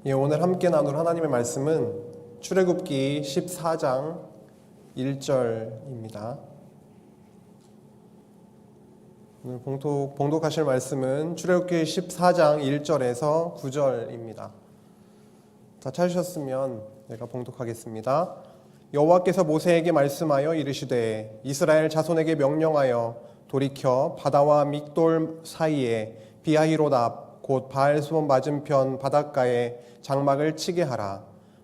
예, 오늘 함께 나눌 하나님의 말씀은 출애굽기 14장 1절입니다. 오늘 봉독하실 말씀은 출애굽기 14장 1절에서 9절입니다. 다 찾으셨으면 내가 봉독하겠습니다. 여호와께서 모세에게 말씀하여 이르시되 이스라엘 자손에게 명령하여 돌이켜 바다와 믹돌 사이에 비하히롯 앞 곧 바알스몬 맞은편 바닷가에 장막을 치게 하라.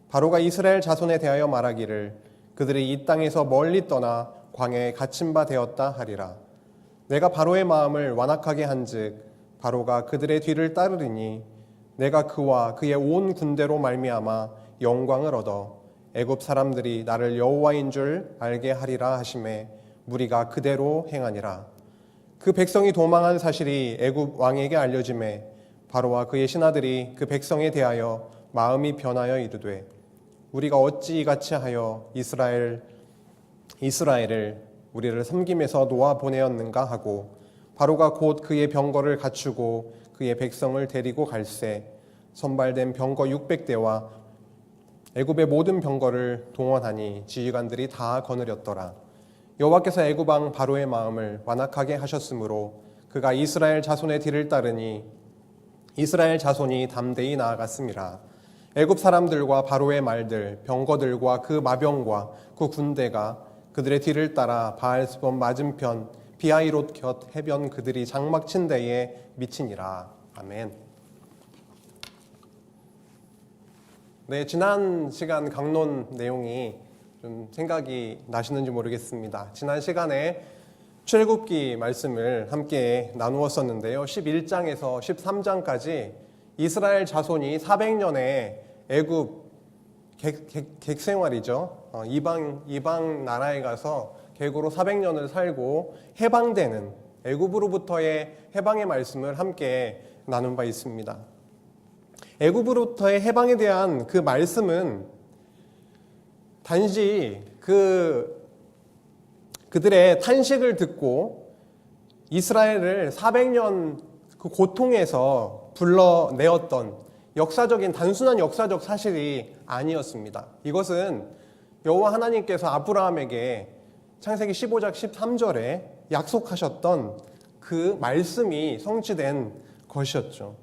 바로가 이스라엘 자손에 대하여 말하기를 그들이 이 땅에서 멀리 떠나 광야에 갇힌 바 되었다 하리라. 내가 바로의 마음을 완악하게 한즉 바로가 그들의 뒤를 따르리니 내가 그와 그의 온 군대로 말미암아 영광을 얻어 애굽 사람들이 나를 여호와인 줄 알게 하리라 하시매 무리가 그대로 행하니라. 그 백성이 도망한 사실이 애굽 왕에게 알려지매 바로와 그의 신하들이 그 백성에 대하여 마음이 변하여 이르되 우리가 어찌 이같이 하여 이스라엘을 우리를 섬김에서 놓아 보내었는가 하고 바로가 곧 그의 병거를 갖추고 그의 백성을 데리고 갈새 선발된 병거 600대와 애굽의 모든 병거를 동원하니 지휘관들이 다 거느렸더라. 여호와께서 애굽 왕 바로의 마음을 완악하게 하셨으므로 그가 이스라엘 자손의 뒤를 따르니 이스라엘 자손이 담대히 나아갔습니다. 애굽 사람들과 바로의 말들, 병거들과 그 마병과 그 군대가 그들의 뒤를 따라 바알스몬 맞은편 비하히롯 곁 해변 그들이 장막 친 데에 미치니라. 아멘. 네, 지난 시간 강론 내용이 좀 생각이 나시는지 모르겠습니다. 지난 시간에 출애굽기 말씀을 함께 나누었었는데요. 11장에서 13장까지 이스라엘 자손이 400년의 애굽 객생활이죠. 이방 나라에 가서 객으로 400년을 살고 해방되는 애굽으로부터의 해방의 말씀을 함께 나눈 바 있습니다. 애굽으로부터의 해방에 대한 그 말씀은 단지 그들의 탄식을 듣고 이스라엘을 400년 그 고통에서 불러내었던 단순한 역사적 사실이 아니었습니다. 이것은 여호와 하나님께서 아브라함에게 창세기 15장 13절에 약속하셨던 그 말씀이 성취된 것이었죠.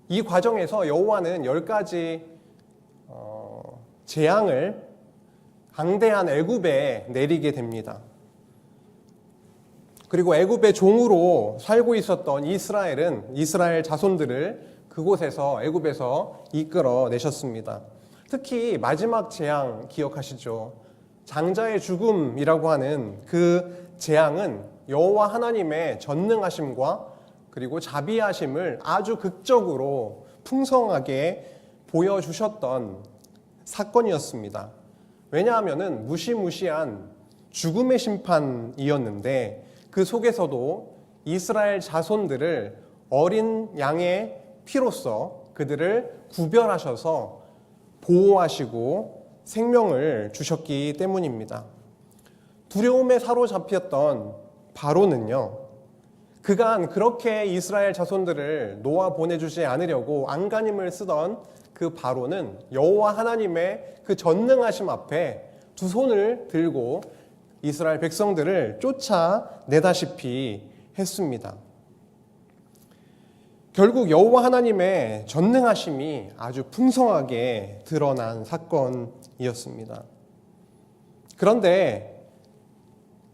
이 과정에서 여호와는 10가지 재앙을 강대한 애굽에 내리게 됩니다. 그리고 애굽의 종으로 살고 있었던 이스라엘 자손들을 그곳에서 애굽에서 이끌어내셨습니다. 특히 마지막 재앙 기억하시죠? 장자의 죽음이라고 하는 그 재앙은 여호와 하나님의 전능하심과 그리고 자비하심을 아주 극적으로 풍성하게 보여주셨던 사건이었습니다. 왜냐하면 무시무시한 죽음의 심판이었는데 그 속에서도 이스라엘 자손들을 어린 양의 피로써 그들을 구별하셔서 보호하시고 생명을 주셨기 때문입니다. 두려움에 사로잡혔던 바로는요, 그간 그렇게 이스라엘 자손들을 놓아 보내주지 않으려고 안간힘을 쓰던 그 바로는 여호와 하나님의 그 전능하심 앞에 두 손을 들고 이스라엘 백성들을 쫓아내다시피 했습니다. 결국 여호와 하나님의 전능하심이 아주 풍성하게 드러난 사건이었습니다. 그런데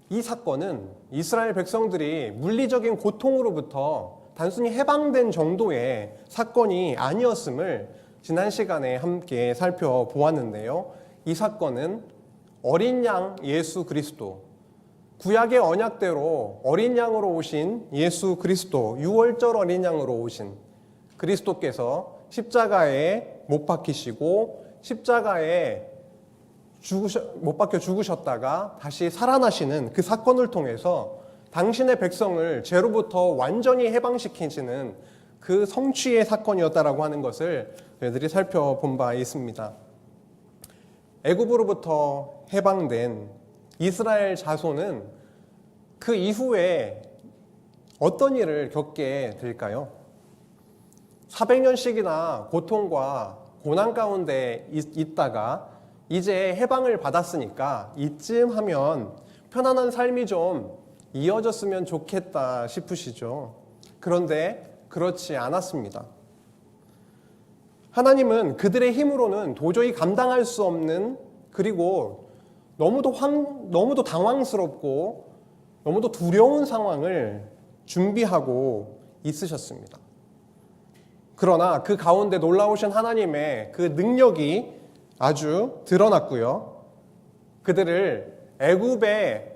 이 사건은 이스라엘 백성들이 물리적인 고통으로부터 단순히 해방된 정도의 사건이 아니었음을 지난 시간에 함께 살펴보았는데요. 이 사건은 어린 양 예수 그리스도, 구약의 언약대로 어린 양으로 오신 예수 그리스도, 유월절 어린 양으로 오신 그리스도께서 십자가에 못 박히시고 십자가에 못 박혀 죽으셨다가 다시 살아나시는 그 사건을 통해서 당신의 백성을 죄로부터 완전히 해방시키시는 그 성취의 사건이었다라고 하는 것을 저희들이 살펴본 바 있습니다. 애굽으로부터 해방된 이스라엘 자손은 그 이후에 어떤 일을 겪게 될까요? 400년씩이나 고통과 고난 가운데 있다가 이제 해방을 받았으니까 이쯤 하면 편안한 삶이 좀 이어졌으면 좋겠다 싶으시죠. 그런데 그렇지 않았습니다. 하나님은 그들의 힘으로는 도저히 감당할 수 없는, 그리고 너무도 당황스럽고 너무도 두려운 상황을 준비하고 있으셨습니다. 그러나 그 가운데 놀라우신 하나님의 그 능력이 아주 드러났고요. 그들을 애굽의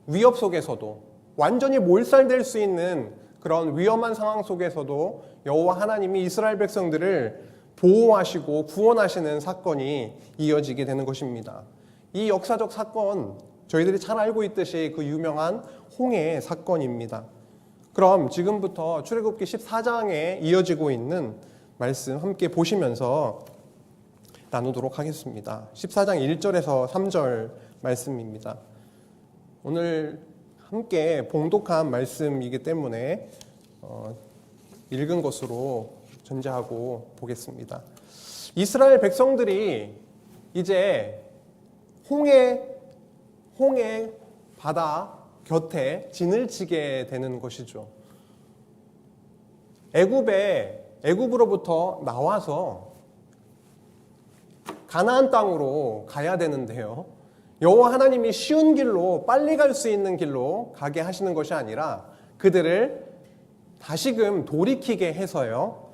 위협 속에서도, 완전히 몰살될 수 있는 그런 위험한 상황 속에서도 여호와 하나님이 이스라엘 백성들을 보호하시고 구원하시는 사건이 이어지게 되는 것입니다. 이 역사적 사건, 저희들이 잘 알고 있듯이 그 유명한 홍해 사건입니다. 그럼 지금부터 출애굽기 14장에 이어지고 있는 말씀 함께 보시면서 나누도록 하겠습니다. 14장 1절에서 3절 말씀입니다. 오늘 함께 봉독한 말씀이기 때문에 읽은 것으로 전제하고 보겠습니다. 이스라엘 백성들이 이제 홍해 바다 곁에 진을 치게 되는 것이죠. 애굽으로부터 나와서 가나안 땅으로 가야 되는데요. 여호와 하나님이 쉬운 길로, 빨리 갈 수 있는 길로 가게 하시는 것이 아니라 그들을 다시금 돌이키게 해서요,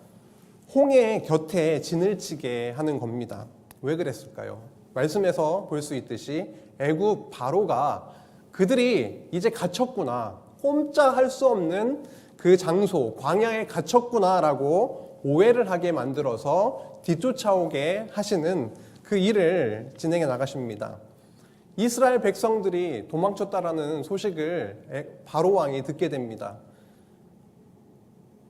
홍해 곁에 진을 치게 하는 겁니다. 왜 그랬을까요? 말씀에서 볼 수 있듯이 애굽 바로가 그들이 이제 갇혔구나, 꼼짝할 수 없는 그 장소, 광야에 갇혔구나라고 오해를 하게 만들어서 뒤쫓아오게 하시는 그 일을 진행해 나가십니다. 이스라엘 백성들이 도망쳤다라는 소식을 바로 왕이 듣게 됩니다.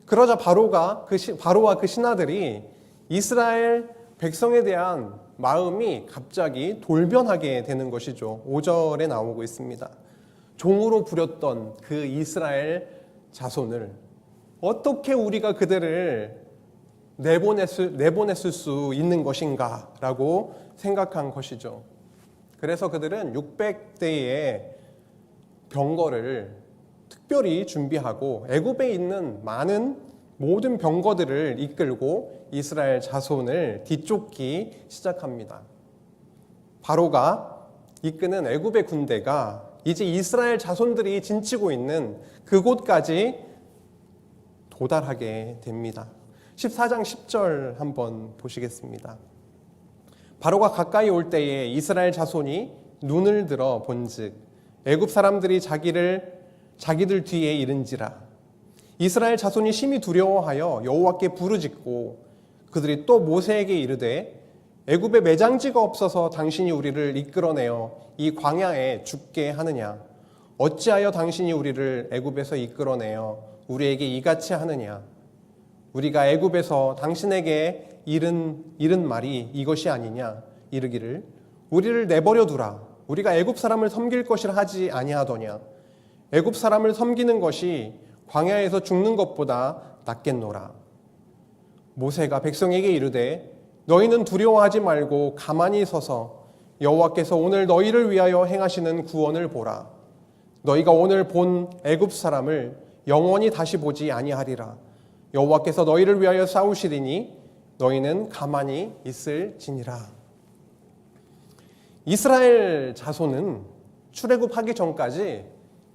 그러자 바로와 그 신하들이 이스라엘 백성에 대한 마음이 갑자기 돌변하게 되는 것이죠. 5절에 나오고 있습니다. 종으로 부렸던 그 이스라엘 자손을 어떻게 우리가 그들을 내보냈을 수 있는 것인가 라고 생각한 것이죠. 그래서 그들은 600대의 병거를 특별히 준비하고 애굽에 있는 모든 병거들을 이끌고 이스라엘 자손을 뒤쫓기 시작합니다. 바로가 이끄는 애굽의 군대가 이제 이스라엘 자손들이 진치고 있는 그곳까지 도달하게 됩니다. 14장 10절 한번 보시겠습니다. 바로가 가까이 올 때에 이스라엘 자손이 눈을 들어 본즉 애굽 사람들이 자기들 뒤에 이른지라. 이스라엘 자손이 심히 두려워하여 여호와께 부르짖고 그들이 또 모세에게 이르되 애굽에 매장지가 없어서 당신이 우리를 이끌어내어 이 광야에 죽게 하느냐? 어찌하여 당신이 우리를 애굽에서 이끌어내어 우리에게 이같이 하느냐? 우리가 애굽에서 당신에게 이른 말이 이것이 아니냐? 이르기를 우리를 내버려 두라. 우리가 애굽 사람을 섬길 것이라 하지 아니하더냐? 애굽 사람을 섬기는 것이 광야에서 죽는 것보다 낫겠노라. 모세가 백성에게 이르되 너희는 두려워하지 말고 가만히 서서 여호와께서 오늘 너희를 위하여 행하시는 구원을 보라. 너희가 오늘 본 애굽 사람을 영원히 다시 보지 아니하리라. 여호와께서 너희를 위하여 싸우시리니 너희는 가만히 있을지니라. 이스라엘 자손은 출애굽하기 전까지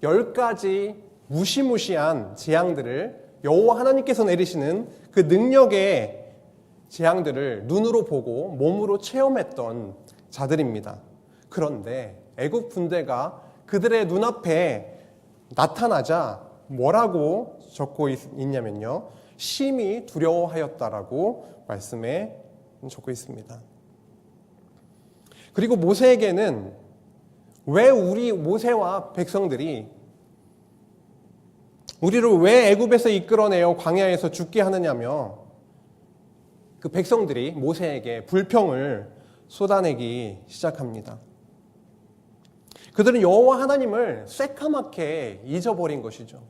10가지 무시무시한 재앙들을 여호와 하나님께서 내리시는 그 능력의 재앙들을 눈으로 보고 몸으로 체험했던 자들입니다. 그런데 애국 군대가 그들의 눈앞에 나타나자 뭐라고 적고 있냐면요, 심히 두려워하였다라고 말씀에 적고 있습니다. 그리고 모세에게는 왜 모세와 백성들이 우리를 왜 애굽에서 이끌어내어 광야에서 죽게 하느냐며 그 백성들이 모세에게 불평을 쏟아내기 시작합니다. 그들은 여호와 하나님을 새까맣게 잊어버린 것이죠.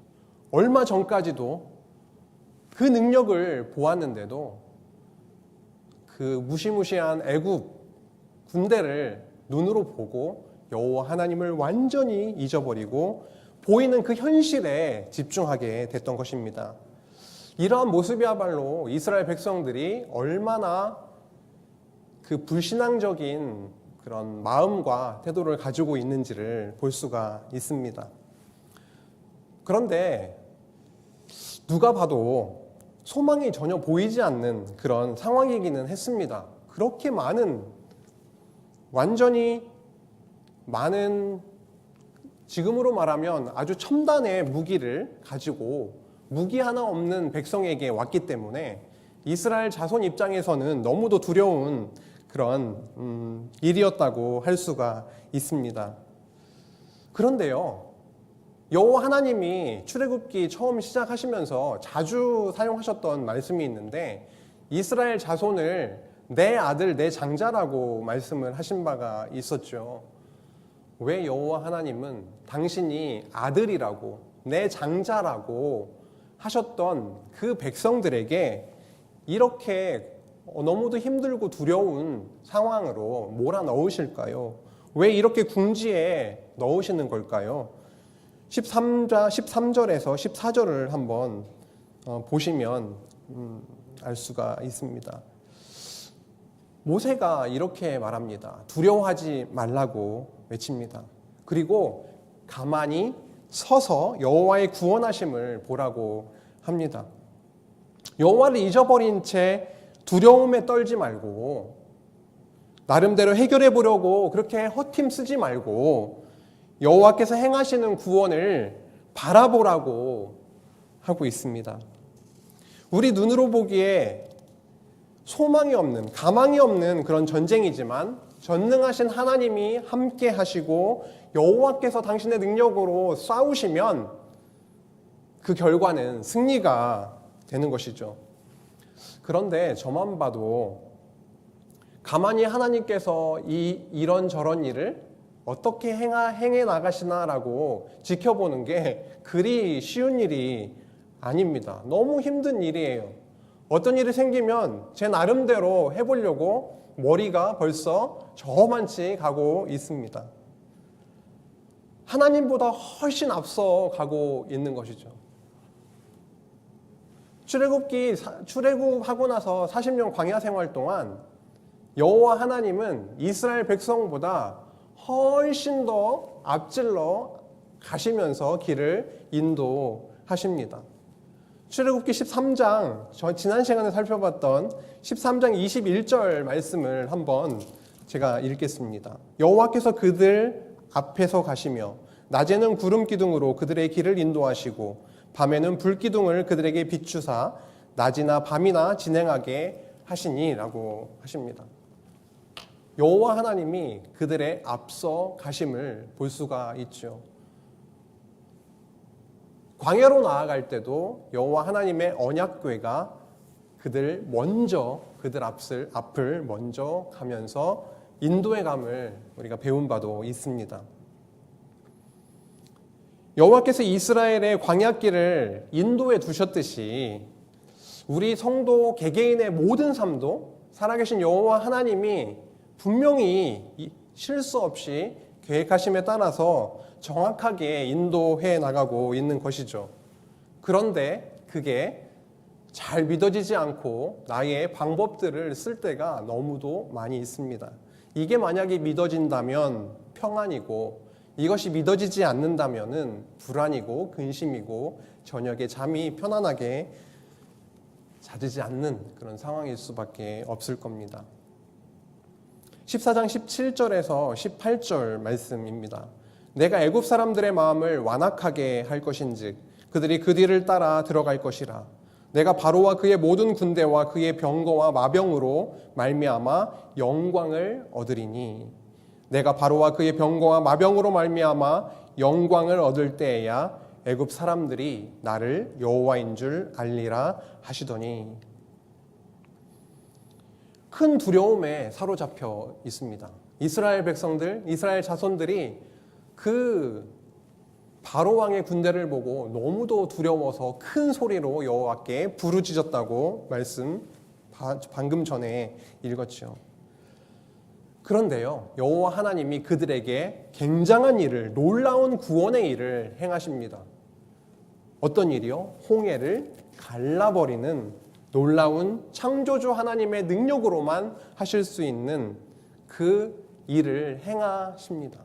얼마 전까지도 그 능력을 보았는데도 그 무시무시한 애굽 군대를 눈으로 보고 여호와 하나님을 완전히 잊어버리고 보이는 그 현실에 집중하게 됐던 것입니다. 이러한 모습이야말로 이스라엘 백성들이 얼마나 그 불신앙적인 그런 마음과 태도를 가지고 있는지를 볼 수가 있습니다. 그런데 누가 봐도 소망이 전혀 보이지 않는 그런 상황이기는 했습니다. 그렇게 완전히 많은, 지금으로 말하면 아주 첨단의 무기를 가지고 무기 하나 없는 백성에게 왔기 때문에 이스라엘 자손 입장에서는 너무도 두려운 그런 일이었다고 할 수가 있습니다. 그런데요, 여호와 하나님이 출애굽기 처음 시작하시면서 자주 사용하셨던 말씀이 있는데 이스라엘 자손을 내 아들 내 장자라고 말씀을 하신 바가 있었죠. 왜 여호와 하나님은 당신이 아들이라고 내 장자라고 하셨던 그 백성들에게 이렇게 너무도 힘들고 두려운 상황으로 몰아넣으실까요? 왜 이렇게 궁지에 넣으시는 걸까요? 13절에서 14절을 한번 보시면 알 수가 있습니다. 모세가 이렇게 말합니다. 두려워하지 말라고 외칩니다. 그리고 가만히 서서 여호와의 구원하심을 보라고 합니다. 여호와를 잊어버린 채 두려움에 떨지 말고 나름대로 해결해 보려고 그렇게 헛힘 쓰지 말고 여호와께서 행하시는 구원을 바라보라고 하고 있습니다. 우리 눈으로 보기에 소망이 없는, 가망이 없는 그런 전쟁이지만 전능하신 하나님이 함께 하시고 여호와께서 당신의 능력으로 싸우시면 그 결과는 승리가 되는 것이죠. 그런데 저만 봐도 가만히 하나님께서 이런저런 일을 어떻게 행해 나가시나라고 지켜보는 게 그리 쉬운 일이 아닙니다. 너무 힘든 일이에요. 어떤 일이 생기면 제 나름대로 해보려고 머리가 벌써 저만치 가고 있습니다. 하나님보다 훨씬 앞서 가고 있는 것이죠. 출애굽하고 나서 40년 광야 생활 동안 여호와 하나님은 이스라엘 백성보다 훨씬 더 앞질러 가시면서 길을 인도하십니다. 출애굽기 13장, 지난 시간에 살펴봤던 13장 21절 말씀을 한번 제가 읽겠습니다. 여호와께서 그들 앞에서 가시며 낮에는 구름 기둥으로 그들의 길을 인도하시고 밤에는 불 기둥을 그들에게 비추사 낮이나 밤이나 진행하게 하시니라고 하십니다. 여호와 하나님이 그들의 앞서 가심을 볼 수가 있죠. 광야로 나아갈 때도 여호와 하나님의 언약궤가 그들 앞을 먼저 가면서 인도해 감을 우리가 배운 바도 있습니다. 여호와께서 이스라엘의 광야길을 인도해 두셨듯이 우리 성도 개개인의 모든 삶도 살아계신 여호와 하나님이 분명히 실수 없이 계획하심에 따라서 정확하게 인도해 나가고 있는 것이죠. 그런데 그게 잘 믿어지지 않고 나의 방법들을 쓸 때가 너무도 많이 있습니다. 이게 만약에 믿어진다면 평안이고 이것이 믿어지지 않는다면 불안이고 근심이고 저녁에 잠이 편안하게 자지 않는 그런 상황일 수밖에 없을 겁니다. 14장 17절에서 18절 말씀입니다. 내가 애굽 사람들의 마음을 완악하게 할 것인즉 그들이 그 뒤를 따라 들어갈 것이라. 내가 바로와 그의 모든 군대와 그의 병거와 마병으로 말미암아 영광을 얻으리니 내가 바로와 그의 병거와 마병으로 말미암아 영광을 얻을 때에야 애굽 사람들이 나를 여호와인 줄 알리라 하시더니 큰 두려움에 사로잡혀 있습니다. 이스라엘 백성들, 이스라엘 자손들이 그 바로 왕의 군대를 보고 너무도 두려워서 큰 소리로 여호와께 부르짖었다고 방금 전에 읽었죠. 그런데요, 여호와 하나님이 그들에게 굉장한 일을, 놀라운 구원의 일을 행하십니다. 어떤 일이요? 홍해를 갈라버리는 놀라운 창조주 하나님의 능력으로만 하실 수 있는 그 일을 행하십니다.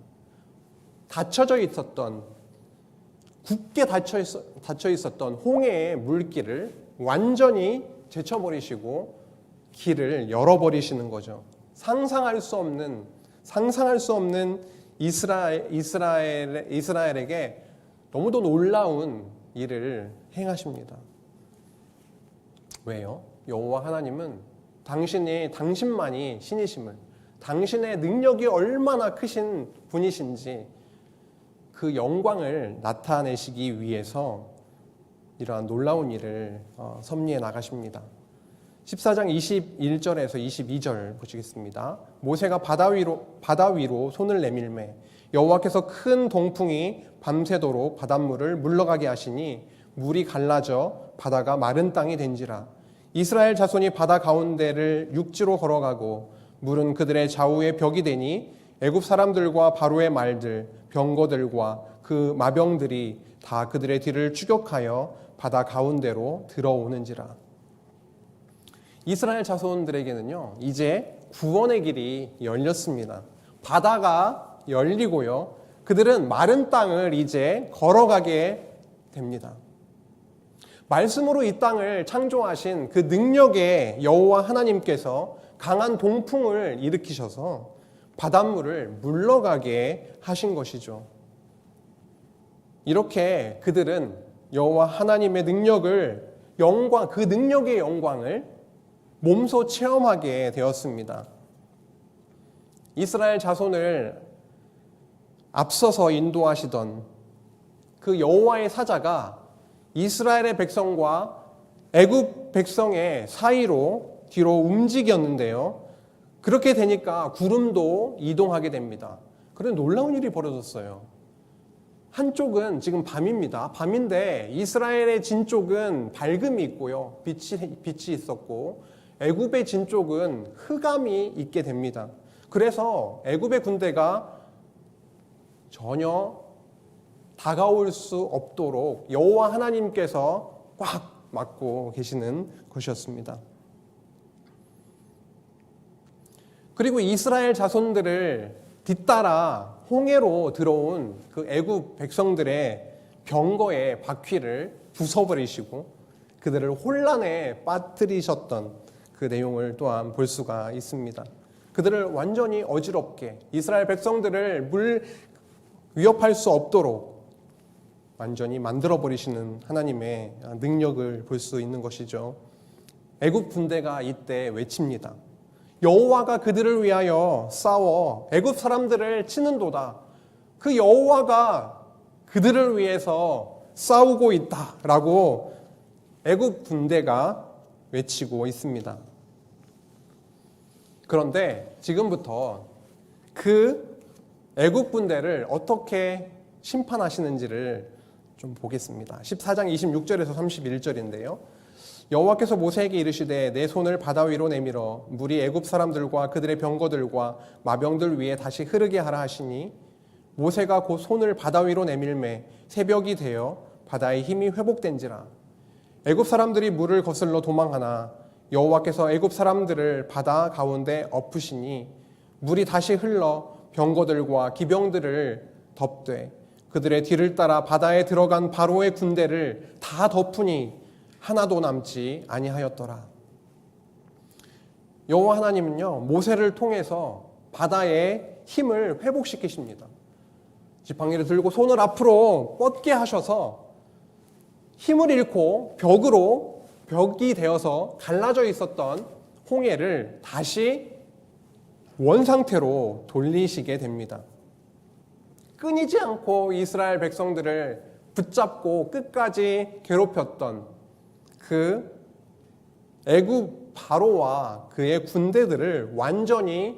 닫혀져 있었던, 굳게 닫혀 있었던 홍해의 물길을 완전히 제쳐버리시고 길을 열어버리시는 거죠. 상상할 수 없는 이스라엘에게 너무도 놀라운 일을 행하십니다. 왜요? 여호와 하나님은 당신만이 신이심을, 당신의 능력이 얼마나 크신 분이신지 그 영광을 나타내시기 위해서 이러한 놀라운 일을 섭리해 나가십니다. 14장 21절에서 22절 보시겠습니다. 모세가 바다 위로 손을 내밀매 여호와께서 큰 동풍이 밤새도록 바닷물을 물러가게 하시니 물이 갈라져 바다가 마른 땅이 된지라. 이스라엘 자손이 바다 가운데를 육지로 걸어가고 물은 그들의 좌우에 벽이 되니 애굽 사람들과 바로의 말들, 병거들과 그 마병들이 다 그들의 뒤를 추격하여 바다 가운데로 들어오는지라. 이스라엘 자손들에게는요, 이제 구원의 길이 열렸습니다. 바다가 열리고요, 그들은 마른 땅을 이제 걸어가게 됩니다. 말씀으로 이 땅을 창조하신 그 능력의 여호와 하나님께서 강한 동풍을 일으키셔서 바닷물을 물러가게 하신 것이죠. 이렇게 그들은 여호와 하나님의 그 능력의 영광을 몸소 체험하게 되었습니다. 이스라엘 자손을 앞서서 인도하시던 그 여호와의 사자가 이스라엘의 백성과 애굽 백성의 사이로 뒤로 움직였는데요. 그렇게 되니까 구름도 이동하게 됩니다. 그런데 놀라운 일이 벌어졌어요. 한쪽은 지금 밤입니다. 밤인데 이스라엘의 진 쪽은 밝음이 있고요. 빛이 있었고 애굽의 진 쪽은 흑암이 있게 됩니다. 그래서 애굽의 군대가 전혀 다가올 수 없도록 여호와 하나님께서 꽉 막고 계시는 것이었습니다. 그리고 이스라엘 자손들을 뒤따라 홍해로 들어온 그 애굽 백성들의 병거의 바퀴를 부숴버리시고 그들을 혼란에 빠뜨리셨던 그 내용을 또한 볼 수가 있습니다. 그들을 완전히 어지럽게 이스라엘 백성들을 위협할 수 없도록 완전히 만들어버리시는 하나님의 능력을 볼 수 있는 것이죠. 애굽 군대가 이때 외칩니다. 여호와가 그들을 위하여 싸워 애굽 사람들을 치는도다. 그 여호와가 그들을 위해서 싸우고 있다라고 애굽 군대가 외치고 있습니다. 그런데 지금부터 그 애굽 군대를 어떻게 심판하시는지를 좀 보겠습니다. 14장 26절에서 31절인데요. 여호와께서 모세에게 이르시되 내 손을 바다 위로 내밀어 물이 애굽 사람들과 그들의 병거들과 마병들 위에 다시 흐르게 하라 하시니 모세가 곧 손을 바다 위로 내밀매 새벽이 되어 바다의 힘이 회복된지라. 애굽 사람들이 물을 거슬러 도망하나 여호와께서 애굽 사람들을 바다 가운데 엎으시니 물이 다시 흘러 병거들과 기병들을 덮되 그들의 뒤를 따라 바다에 들어간 바로의 군대를 다 덮으니 하나도 남지 아니하였더라. 여호와 하나님은요, 모세를 통해서 바다의 힘을 회복시키십니다. 지팡이를 들고 손을 앞으로 뻗게 하셔서 힘을 잃고 벽이 되어서 갈라져 있었던 홍해를 다시 원상태로 돌리시게 됩니다. 끊이지 않고 이스라엘 백성들을 붙잡고 끝까지 괴롭혔던 그 애굽 바로와 그의 군대들을 완전히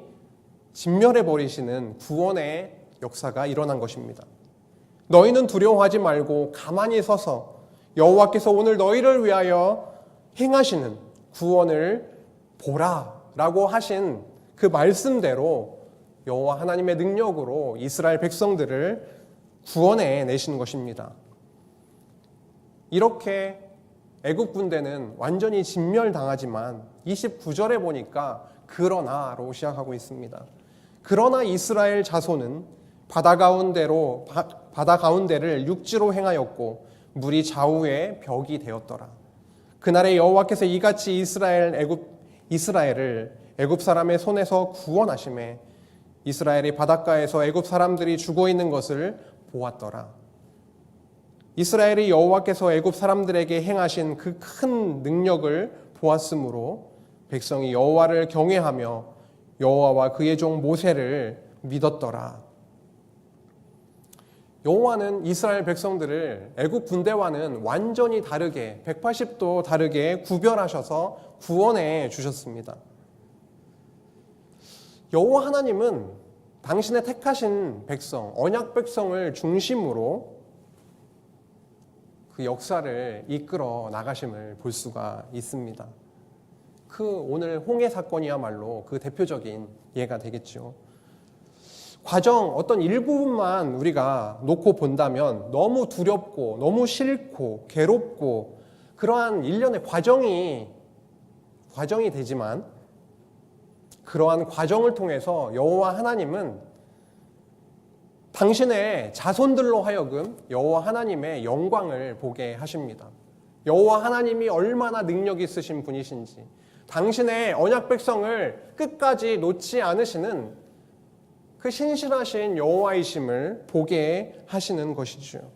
진멸해버리시는 구원의 역사가 일어난 것입니다. 너희는 두려워하지 말고 가만히 서서 여호와께서 오늘 너희를 위하여 행하시는 구원을 보라라고 하신 그 말씀대로 여호와 하나님의 능력으로 이스라엘 백성들을 구원해 내신 것입니다. 이렇게 애굽 군대는 완전히 진멸당하지만 29절에 보니까 그러나로 시작하고 있습니다. 그러나 이스라엘 자손은 바다 가운데를 육지로 행하였고 물이 좌우에 벽이 되었더라. 그날에 여호와께서 이같이 이스라엘을 애굽 사람의 손에서 구원하심에 이스라엘이 바닷가에서 애굽 사람들이 죽어 있는 것을 보았더라. 이스라엘이 여호와께서 애굽 사람들에게 행하신 그 큰 능력을 보았으므로 백성이 여호와를 경외하며 여호와와 그의 종 모세를 믿었더라. 여호와는 이스라엘 백성들을 애굽 군대와는 완전히 다르게 180도 다르게 구별하셔서 구원해 주셨습니다. 여호와 하나님은 당신의 택하신 백성, 언약 백성을 중심으로 그 역사를 이끌어 나가심을 볼 수가 있습니다. 오늘 홍해 사건이야말로 그 대표적인 예가 되겠죠. 과정 어떤 일부분만 우리가 놓고 본다면 너무 두렵고 너무 싫고 괴롭고 그러한 일련의 과정이 되지만 그러한 과정을 통해서 여호와 하나님은 당신의 자손들로 하여금 여호와 하나님의 영광을 보게 하십니다. 여호와 하나님이 얼마나 능력 있으신 분이신지 당신의 언약 백성을 끝까지 놓지 않으시는 그 신실하신 여호와이심을 보게 하시는 것이죠.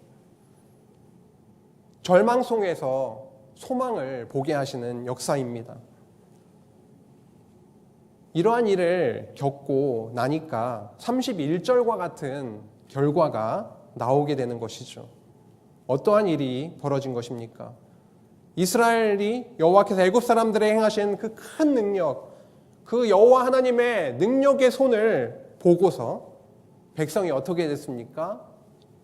절망 속에서 소망을 보게 하시는 역사입니다. 이러한 일을 겪고 나니까 31절과 같은 결과가 나오게 되는 것이죠. 어떠한 일이 벌어진 것입니까? 이스라엘이 여호와께서 애굽 사람들에 행하신 그 큰 능력, 그 여호와 하나님의 능력의 손을 보고서 백성이 어떻게 됐습니까?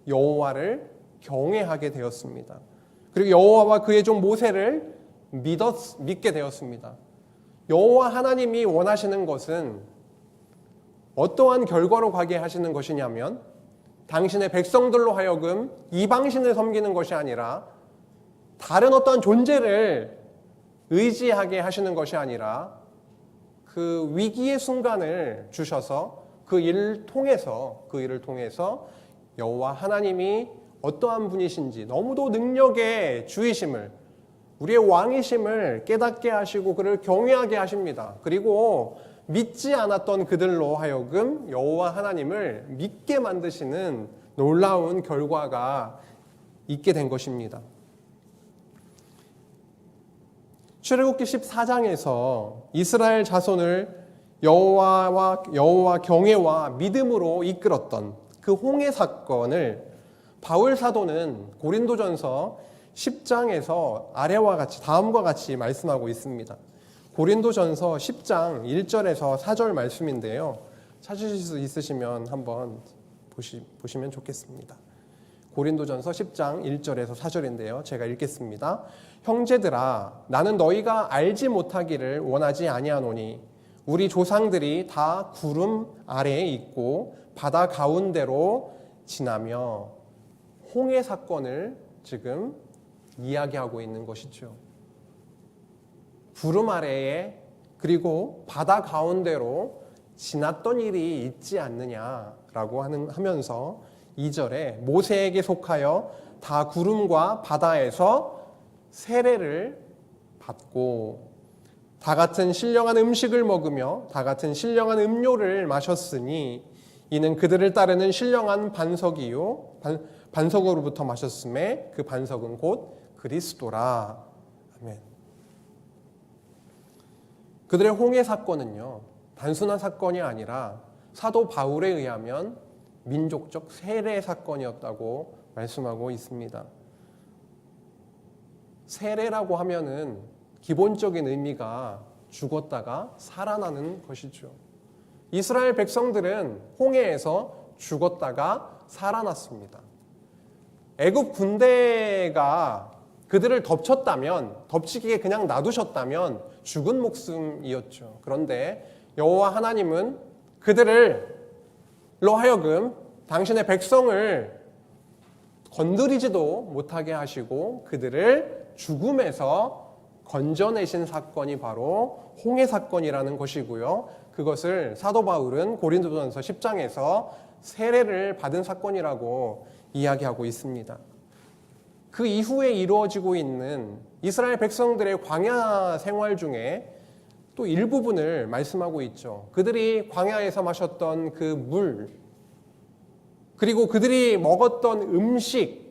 여호와를 경외하게 되었습니다. 그리고 여호와와 그의 종 모세를 믿게 되었습니다. 여호와 하나님이 원하시는 것은 어떠한 결과로 가게 하시는 것이냐면 당신의 백성들로 하여금 이방신을 섬기는 것이 아니라 다른 어떤 존재를 의지하게 하시는 것이 아니라 그 위기의 순간을 주셔서 그 일을 통해서 여호와 하나님이 어떠한 분이신지 너무도 능력의 주이심을 우리의 왕이심을 깨닫게 하시고 그를 경외하게 하십니다. 그리고 믿지 않았던 그들로 하여금 여호와 하나님을 믿게 만드시는 놀라운 결과가 있게 된 것입니다. 출애굽기 14장에서 이스라엘 자손을 여호와 경외와 믿음으로 이끌었던 그 홍해 사건을 바울 사도는 고린도전서 10장에서 다음과 같이 말씀하고 있습니다. 고린도전서 10장 1절에서 4절 말씀인데요. 찾으실 수 있으시면 한번 보시면 좋겠습니다. 고린도전서 10장 1절에서 4절인데요. 제가 읽겠습니다. 형제들아, 나는 너희가 알지 못하기를 원하지 아니하노니 우리 조상들이 다 구름 아래에 있고 바다 가운데로 지나며 홍해 사건을 지금 이야기하고 있는 것이죠. 구름 아래에 그리고 바다 가운데로 지났던 일이 있지 않느냐라고 하면서 2절에 모세에게 속하여 다 구름과 바다에서 세례를 받고 다 같은 신령한 음식을 먹으며 다 같은 신령한 음료를 마셨으니 이는 그들을 따르는 신령한 반석이요 반석으로부터 마셨음에 그 반석은 곧 그리스도라. 아멘. 그들의 홍해 사건은요, 단순한 사건이 아니라 사도 바울에 의하면 민족적 세례 사건이었다고 말씀하고 있습니다. 세례라고 하면은 기본적인 의미가 죽었다가 살아나는 것이죠. 이스라엘 백성들은 홍해에서 죽었다가 살아났습니다. 애굽 군대가 그들을 덮치기에 그냥 놔두셨다면 죽은 목숨이었죠. 그런데 여호와 하나님은 그들로 하여금 당신의 백성을 건드리지도 못하게 하시고 그들을 죽음에서 건져내신 사건이 바로 홍해 사건이라는 것이고요. 그것을 사도 바울은 고린도전서 10장에서 세례를 받은 사건이라고 이야기하고 있습니다. 그 이후에 이루어지고 있는 이스라엘 백성들의 광야 생활 중에 또 일부분을 말씀하고 있죠. 그들이 광야에서 마셨던 그 물, 그리고 그들이 먹었던 음식,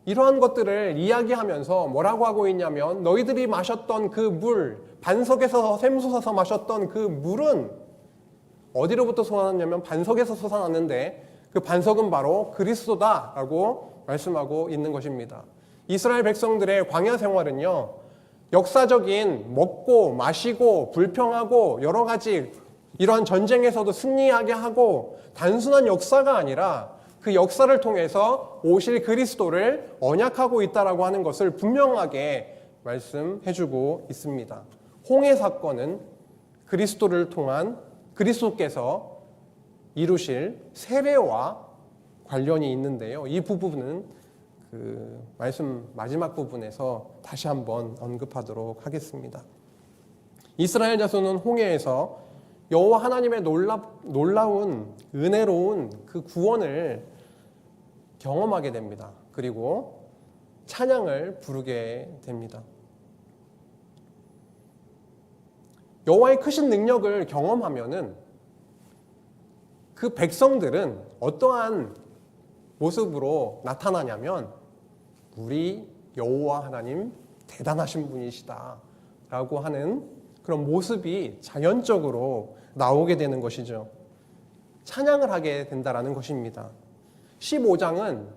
이러한 것들을 이야기하면서 뭐라고 하고 있냐면 너희들이 마셨던 그 물, 반석에서 샘솟아서 마셨던 그 물은 어디로부터 솟아났냐면 반석에서 솟아났는데 그 반석은 바로 그리스도다라고 말씀하고 있는 것입니다. 이스라엘 백성들의 광야 생활은요, 역사적인 먹고 마시고 불평하고 여러 가지 이러한 전쟁에서도 승리하게 하고 단순한 역사가 아니라 그 역사를 통해서 오실 그리스도를 언약하고 있다라고 하는 것을 분명하게 말씀해주고 있습니다. 홍해 사건은 그리스도를 통한 그리스도께서 이루실 세례와 관련이 있는데요. 이 부분은 그 말씀 마지막 부분에서 다시 한번 언급하도록 하겠습니다. 이스라엘 자손은 홍해에서 여호와 하나님의 놀라운 은혜로운 그 구원을 경험하게 됩니다. 그리고 찬양을 부르게 됩니다. 여호와의 크신 능력을 경험하면은 그 백성들은 어떠한 모습으로 나타나냐면 우리 여호와 하나님 대단하신 분이시다 라고 하는 그런 모습이 자연적으로 나오게 되는 것이죠. 찬양을 하게 된다라는 것입니다. 15장은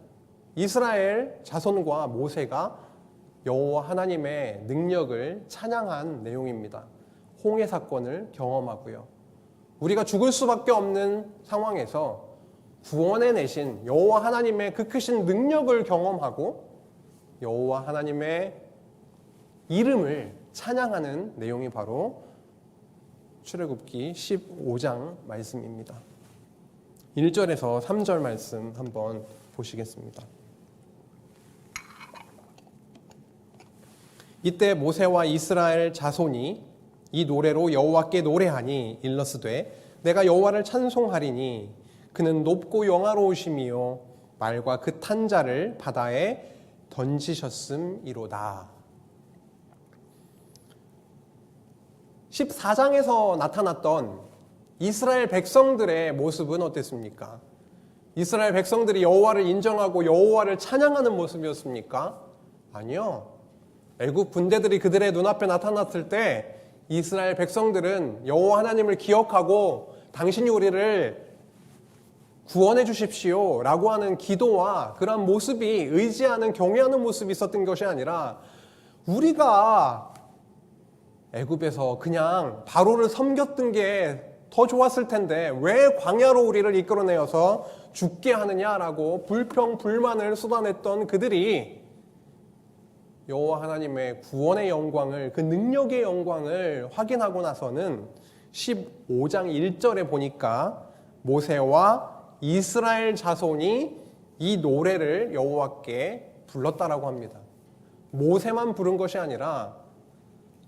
이스라엘 자손과 모세가 여호와 하나님의 능력을 찬양한 내용입니다. 홍해 사건을 경험하고요. 우리가 죽을 수밖에 없는 상황에서 구원해내신 여호와 하나님의 그 크신 능력을 경험하고 여호와 하나님의 이름을 찬양하는 내용이 바로 출애굽기 15장 말씀입니다. 1절에서 3절 말씀 한번 보시겠습니다. 이때 모세와 이스라엘 자손이 이 노래로 여호와께 노래하니 일러스되 내가 여호와를 찬송하리니 그는 높고 영화로우심이요 말과 그 탄 자를 바다에 던지셨음이로다. 14장에서 나타났던 이스라엘 백성들의 모습은 어땠습니까? 이스라엘 백성들이 여호와를 인정하고 여호와를 찬양하는 모습이었습니까? 아니요. 애국 군대들이 그들의 눈앞에 나타났을 때 이스라엘 백성들은 여호와 하나님을 기억하고 당신이 우리를 구원해 주십시오 라고 하는 기도와 그런 모습이 의지하는 경외하는 모습이 있었던 것이 아니라 우리가 애굽에서 그냥 바로를 섬겼던 게 더 좋았을 텐데 왜 광야로 우리를 이끌어내어서 죽게 하느냐라고 불평 불만을 쏟아냈던 그들이 여호와 하나님의 구원의 영광을, 그 능력의 영광을 확인하고 나서는 15장 1절에 보니까 모세와 이스라엘 자손이 이 노래를 여호와께 불렀다라고 합니다. 모세만 부른 것이 아니라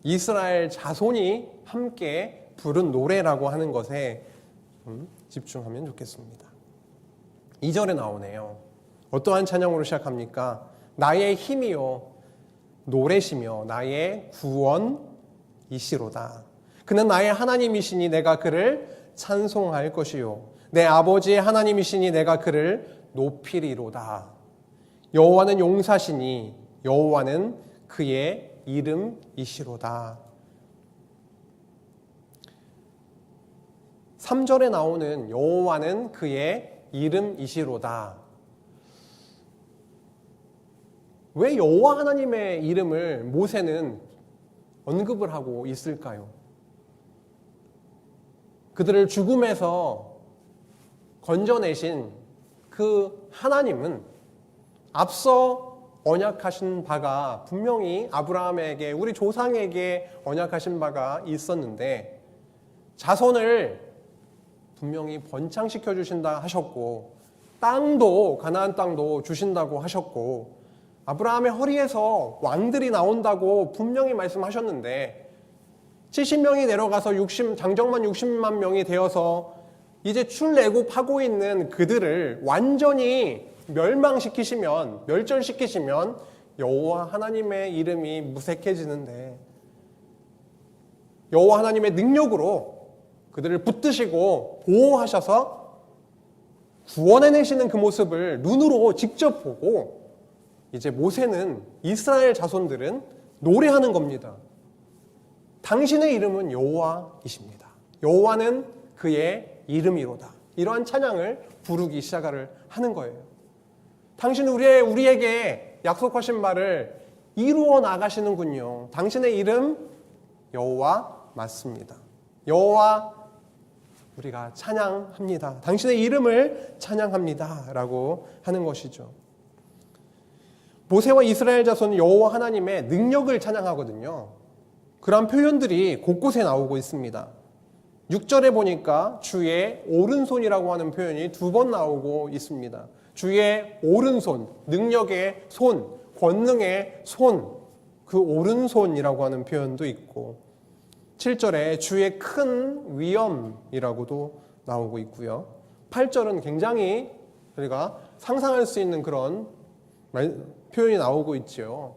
이스라엘 자손이 함께 부른 노래라고 하는 것에 집중하면 좋겠습니다. 2절에 나오네요. 어떠한 찬양으로 시작합니까? 나의 힘이요 노래시며 나의 구원이시로다. 그는 나의 하나님이시니 내가 그를 찬송할 것이요 내 아버지의 하나님이시니 내가 그를 높이리로다. 여호와는 용사시니 여호와는 그의 이름이시로다. 3절에 나오는 여호와는 그의 이름이시로다. 왜 여호와 하나님의 이름을 모세는 언급을 하고 있을까요? 그들을 죽음에서 건져내신 그 하나님은 앞서 언약하신 바가 분명히 아브라함에게, 우리 조상에게 언약하신 바가 있었는데 자손을 분명히 번창시켜 주신다 하셨고 땅도, 가나안 땅도 주신다고 하셨고 아브라함의 허리에서 왕들이 나온다고 분명히 말씀하셨는데 70명이 내려가서 장정만 60만 명이 되어서 이제 출애굽하고 있는 그들을 완전히 멸절시키시면 여호와 하나님의 이름이 무색해지는데 여호와 하나님의 능력으로 그들을 붙드시고 보호하셔서 구원해내시는 그 모습을 눈으로 직접 보고 이제 모세는, 이스라엘 자손들은 노래하는 겁니다. 당신의 이름은 여호와이십니다. 여호와는 그의 이름이로다. 이러한 찬양을 부르기 시작을 하는 거예요. 당신은 우리에게 약속하신 바를 이루어 나가시는군요. 당신의 이름 여호와 맞습니다. 여호와 우리가 찬양합니다. 당신의 이름을 찬양합니다. 라고 하는 것이죠. 모세와 이스라엘 자손은 여호와 하나님의 능력을 찬양하거든요. 그런 표현들이 곳곳에 나오고 있습니다. 6절에 보니까 주의 오른손이라고 하는 표현이 2번 나오고 있습니다. 주의 오른손, 능력의 손, 권능의 손, 그 오른손이라고 하는 표현도 있고 7절에 주의 큰 위엄이라고도 나오고 있고요. 8절은 굉장히 우리가 상상할 수 있는 그런 표현이 나오고 있죠.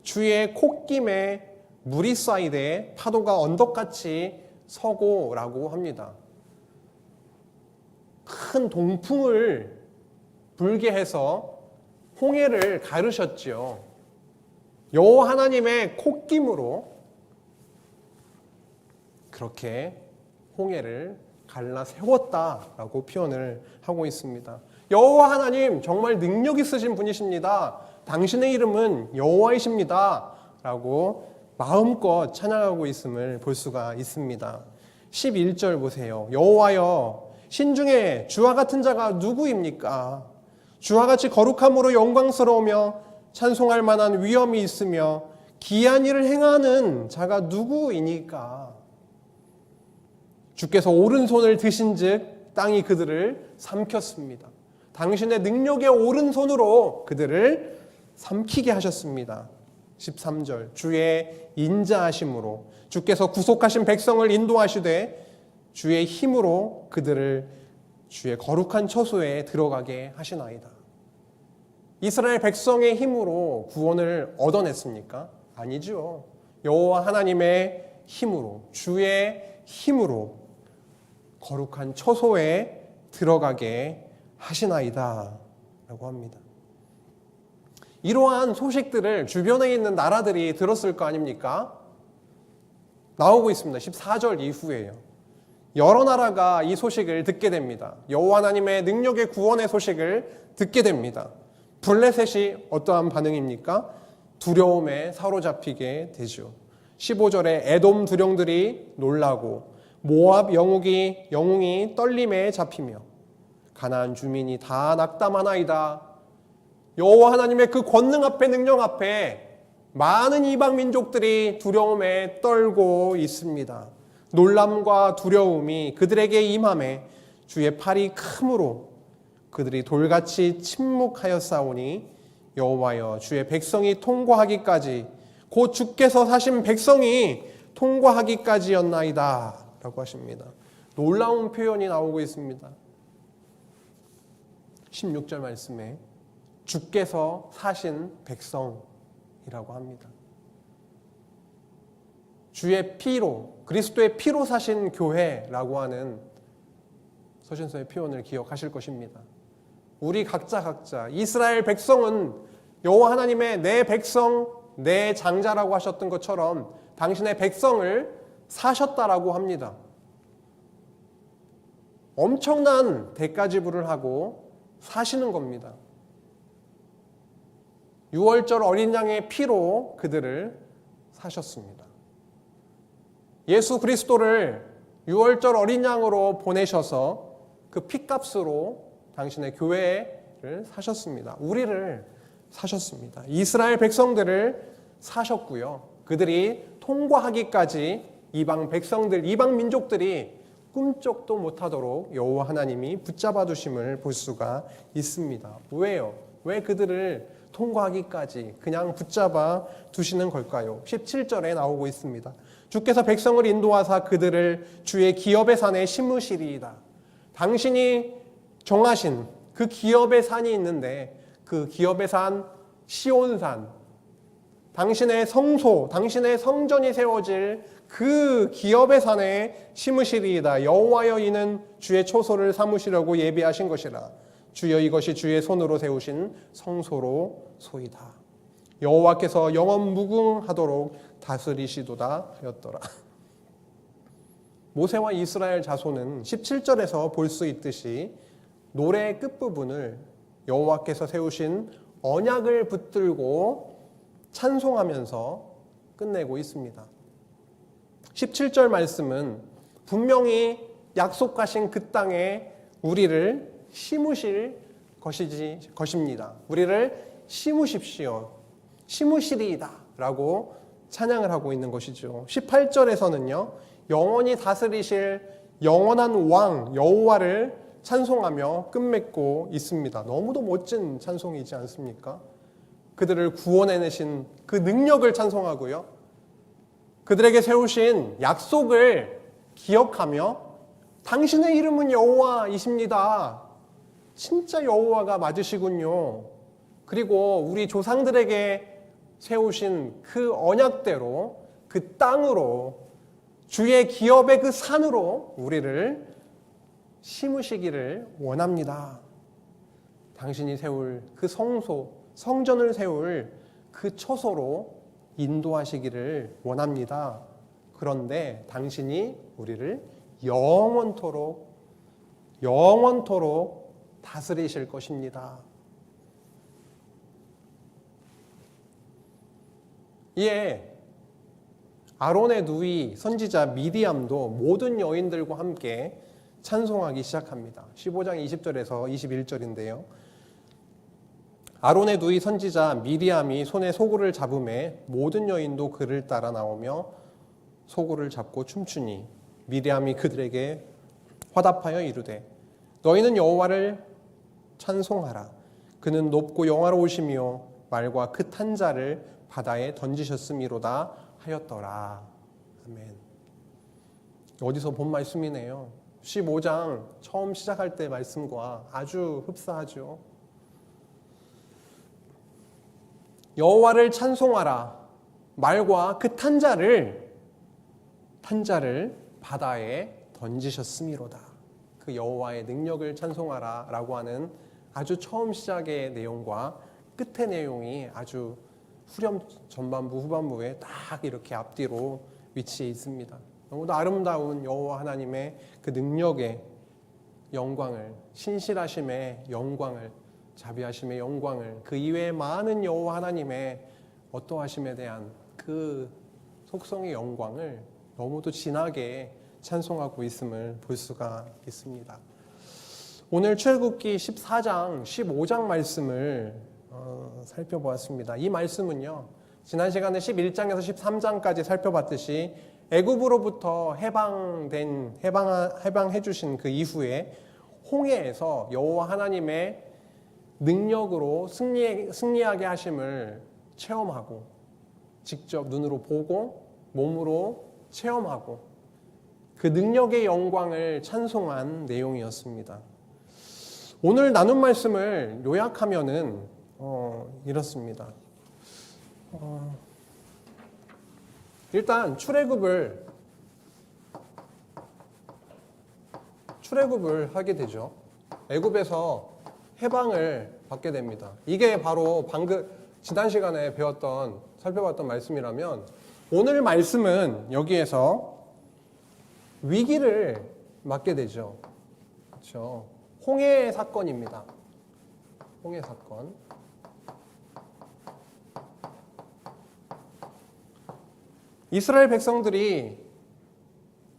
주의 콧김에 물이 쌓이되 파도가 언덕같이 서고라고 합니다. 큰 동풍을 불게 해서 홍해를 가르셨지요. 여호와 하나님의 콧김으로 그렇게 홍해를 갈라 세웠다라고 표현을 하고 있습니다. 여호와 하나님 정말 능력 있으신 분이십니다. 당신의 이름은 여호와이십니다. 라고 마음껏 찬양하고 있음을 볼 수가 있습니다. 11절 보세요. 여호와여 신중에 주와 같은 자가 누구입니까? 주와 같이 거룩함으로 영광스러우며 찬송할 만한 위엄이 있으며 기이한 일을 행하는 자가 누구이니까? 주께서 오른손을 드신즉 땅이 그들을 삼켰습니다. 당신의 능력의 오른손으로 그들을 삼키게 하셨습니다. 13절 주의 인자하심으로 주께서 구속하신 백성을 인도하시되 주의 힘으로 그들을 주의 거룩한 처소에 들어가게 하시나이다. 이스라엘 백성의 힘으로 구원을 얻어냈습니까? 아니죠. 여호와 하나님의 힘으로, 주의 힘으로 거룩한 처소에 들어가게 하시나이다 라고 합니다. 이러한 소식들을 주변에 있는 나라들이 들었을 거 아닙니까? 나오고 있습니다. 14절 이후에요. 여러 나라가 이 소식을 듣게 됩니다. 여호와 하나님의 능력의 구원의 소식을 듣게 됩니다. 블레셋이 어떠한 반응입니까? 두려움에 사로잡히게 되죠. 15절에 에돔 두령들이 놀라고 모압 영웅이 떨림에 잡히며 가나안 주민이 다 낙담하나이다. 여호와 하나님의 그 권능 앞에, 능력 앞에 많은 이방 민족들이 두려움에 떨고 있습니다. 놀람과 두려움이 그들에게 임함에 주의 팔이 크므로 그들이 돌같이 침묵하였사오니 여호와여 주의 백성이 통과하기까지 곧 주께서 사신 백성이 통과하기까지였나이다 라고 하십니다. 놀라운 표현이 나오고 있습니다. 16절 말씀에 주께서 사신 백성이라고 합니다. 주의 피로, 그리스도의 피로 사신 교회라고 하는 서신서의 표현을 기억하실 것입니다. 우리 각자 이스라엘 백성은 여호와 하나님의 내 백성, 내 장자라고 하셨던 것처럼 당신의 백성을 사셨다라고 합니다. 엄청난 대가 지불을 하고 사시는 겁니다. 6월절 어린 양의 피로 그들을 사셨습니다. 예수 그리스도를 6월절 어린 양으로 보내셔서 그 피값으로 당신의 교회를 사셨습니다. 우리를 사셨습니다. 이스라엘 백성들을 사셨고요. 그들이 통과하기까지 이방 백성들, 이방 민족들이 꿈쩍도 못하도록 여호와 하나님이 붙잡아 두심을 볼 수가 있습니다. 왜요? 왜 그들을 통과하기까지 그냥 붙잡아 두시는 걸까요? 17절에 나오고 있습니다. 주께서 백성을 인도하사 그들을 주의 기업의 산에 심으시리이다. 당신이 정하신 그 기업의 산이 있는데 그 기업의 산 시온산, 당신의 성소, 당신의 성전이 세워질 그 기업의 산에 심으시리이다. 여호와여 이는 주의 초소를 삼으시려고 예비하신 것이라. 주여 이것이 주의 손으로 세우신 성소로 소이다. 여호와께서 영원 무궁하도록 다스리시도다 하였더라. 모세와 이스라엘 자손은 17절에서 볼 수 있듯이 노래의 끝부분을 여호와께서 세우신 언약을 붙들고 찬송하면서 끝내고 있습니다. 17절 말씀은 분명히 약속하신 그 땅에 우리를 심으실 것입니다. 우리를 심으십시오. 심으시리이다 라고 찬양을 하고 있는 것이죠. 18절에서는요. 영원히 다스리실 영원한 왕 여호와를 찬송하며 끝맺고 있습니다. 너무도 멋진 찬송이지 않습니까? 그들을 구원해내신 그 능력을 찬송하고요. 그들에게 세우신 약속을 기억하며 당신의 이름은 여호와이십니다. 진짜 여호와가 맞으시군요. 그리고 우리 조상들에게 세우신 그 언약대로 그 땅으로 주의 기업의 그 산으로 우리를 심으시기를 원합니다. 당신이 세울 그 성소, 성전을 세울 그 처소로 인도하시기를 원합니다. 그런데 당신이 우리를 영원토록 다스리실 것입니다. 이에 아론의 누이 선지자 미디암도 모든 여인들과 함께 찬송하기 시작합니다. 15장 20절에서 21절인데요. 아론의 누이 선지자 미디암이 손에 소구를 잡음에 모든 여인도 그를 따라 나오며 소구를 잡고 춤추니 미디암이 그들에게 화답하여 이르되 너희는 여호와를 찬송하라. 그는 높고 영화로우시며 말과 그 탄자를 바다에 던지셨음이로다 하였더라. 아멘. 어디서 본 말씀이네요. 15장 처음 시작할 때 말씀과 아주 흡사하죠. 여호와를 찬송하라. 말과 그 탄자를 바다에 던지셨음이로다. 그 여호와의 능력을 찬송하라 라고 하는 아주 처음 시작의 내용과 끝의 내용이 아주 후렴 전반부 후반부에 딱 이렇게 앞뒤로 위치해 있습니다. 너무도 아름다운 여호와 하나님의 그 능력의 영광을, 신실하심의 영광을, 자비하심의 영광을, 그 이외에 많은 여호와 하나님의 어떠하심에 대한 그 속성의 영광을 너무도 진하게 찬송하고 있음을 볼 수가 있습니다. 오늘 출애굽기 14장, 15장 말씀을 살펴보았습니다. 이 말씀은요, 지난 시간에 11장에서 13장까지 살펴봤듯이 애굽으로부터 해방해 주신 그 이후에 홍해에서 여호와 하나님의 능력으로 승리하게 하심을 체험하고 직접 눈으로 보고 몸으로 체험하고 그 능력의 영광을 찬송한 내용이었습니다. 오늘 나눈 말씀을 요약하면은 이렇습니다. 일단 출애굽을 하게 되죠. 애굽에서 해방을 받게 됩니다. 이게 바로 방금 지난 시간에 살펴봤던 말씀이라면 오늘 말씀은 여기에서 위기를 맞게 되죠. 그렇죠. 홍해 사건입니다. 홍해 사건. 이스라엘 백성들이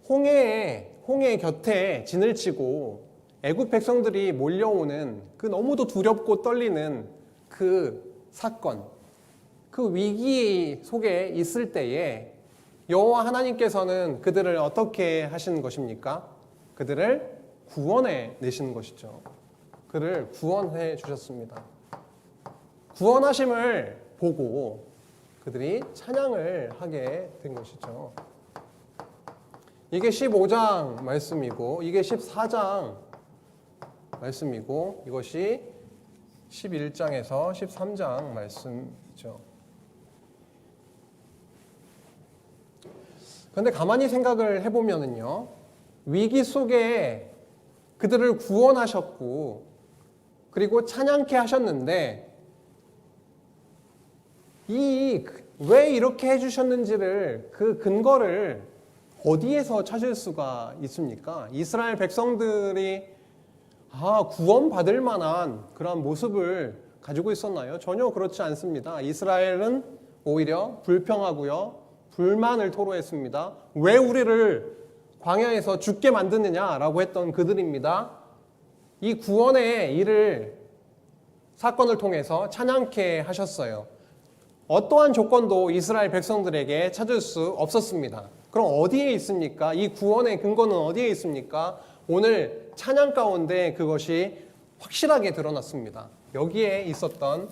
홍해 곁에 진을 치고 애굽 백성들이 몰려오는 그 너무도 두렵고 떨리는 그 사건, 그 위기 속에 있을 때에 여호와 하나님께서는 그들을 어떻게 하시는 것입니까? 그들을 구원해 내시는 것이죠. 그를 구원해 주셨습니다. 구원하심을 보고 그들이 찬양을 하게 된 것이죠. 이게 15장 말씀이고 이게 14장 말씀이고 이것이 11장에서 13장 말씀이죠. 그런데 가만히 생각을 해보면은요, 위기 속에 그들을 구원하셨고 그리고 찬양케 하셨는데 왜 이렇게 해주셨는지를 그 근거를 어디에서 찾을 수가 있습니까? 이스라엘 백성들이 구원받을 만한 그런 모습을 가지고 있었나요? 전혀 그렇지 않습니다. 이스라엘은 오히려 불평하고요, 불만을 토로했습니다. 왜 우리를 광야에서 죽게 만드느냐라고 했던 그들입니다. 이 구원의 일을 사건을 통해서 찬양케 하셨어요. 어떠한 조건도 이스라엘 백성들에게 찾을 수 없었습니다. 그럼 어디에 있습니까? 이 구원의 근거는 어디에 있습니까? 오늘 찬양 가운데 그것이 확실하게 드러났습니다. 여기에 있었던